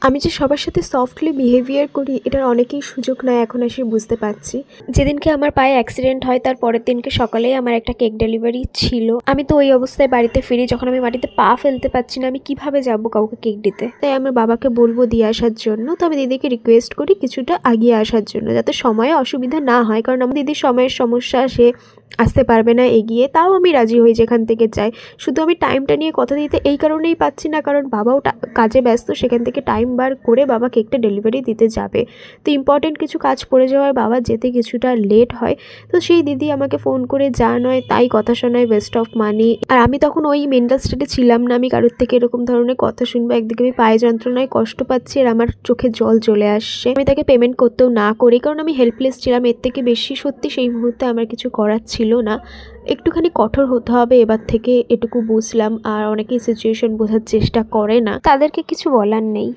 আমি যে সবার সাথে সফটলি বিহেভিয়ার করি এটার অনেকেই সুযোগ নেয় এখন এসে বুঝতে পারছি। যেদিনকে আমার পায়ে অ্যাক্সিডেন্ট হয় তার পরের দিনকে সকালেই আমার একটা কেক ডেলিভারি ছিল। আমি তো ওই অবস্থায় বাড়িতে ফিরি যখন আমি মাটিতে পা ফেলতে পারছি না, আমি কিভাবে যাব কাউকে কেক দিতে। তাই আমার বাবাকে বলবো দিয়ে আসার জন্য। তো আমি দিদিকে রিকোয়েস্ট করি কিছুটা আগিয়ে আসার জন্য, যাতে সময়ে অসুবিধা না হয়, কারণ আমার দিদির সময়ের সমস্যা, সে আসতে পারবে না এগিয়ে। তাও আমি রাজি হই যেখান থেকে চাই, শুধু আমি টাইমটা নিয়ে কথা দিতে এই কারণেই পাচ্ছি না কারণ বাবাও কাজে ব্যস্ত, সেখান থেকে টাইম বার করে বাবা কেকটা ডেলিভারি দিতে যাবে। তো ইম্পর্টেন্ট কিছু কাজ পড়ে যাওয়ার বাবা যেতে কিছুটা লেট হয়। তো সেই দিদি আমাকে ফোন করে যা নয় তাই কথা শোনায়, ওয়েস্ট অফ মানি। আর আমি তখন ওই মেন্টাল স্টেটে ছিলাম না আমি কারোর থেকে এরকম ধরনের কথা শুনবো। একদিকে আমি পায়ে যন্ত্রণায় কষ্ট পাচ্ছি আর আমার চোখে জল চলে আসছে। আমি তাকে পেমেন্ট করতেও না করি, কারণ আমি হেল্পলেস ছিলাম। এর থেকে বেশি সত্যি সেই মুহূর্তে আমার কিছু করার ছিল না। একটুখানি কঠোর হতে হবে এবার থেকে, এটুকু বুঝলাম। আর অনেকেই সিচুয়েশন বোঝার চেষ্টা করে না, তাদেরকে কিছু বলার নেই।